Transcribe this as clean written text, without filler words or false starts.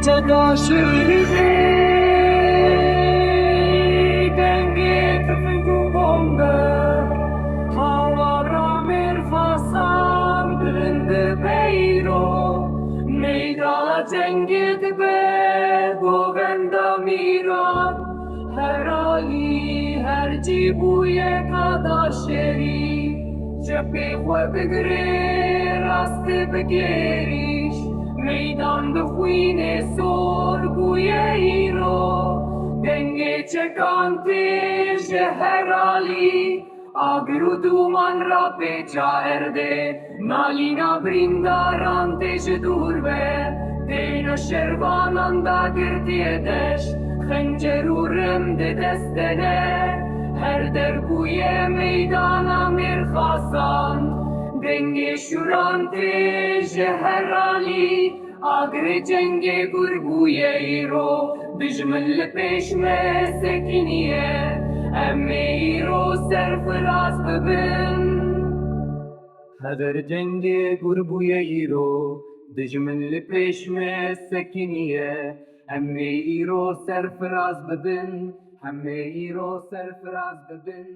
şerî, Dengê tifing û bombe, Hawara mêrxasan bilind beyro, Meydana Cengê dibe, govenda mîran, her alî her cî bûye qada şerî, Çepê xwe bigrê, rastê êrîş, meydan xwînê sor bûye îro, Dengê çekan tê ji her alî, Agir û dûman rapêça erdê, Nalîna birîndaran tê ji dûr ve, têne şervanan dagirtiye deşt, xencer û rim di destê ne, her der bûye meydana mêrxasan, Dengê şûran tê ji her alî, Agirê cengê gur bûye îro, dijmin li pêş me sekîniye, em ê îro serfiraz bibin. Hever cengê gur bûye îro, dijmin li pêş me sekîniye, em ê îro serfiraz bibin, em ê îro serfiraz bibin.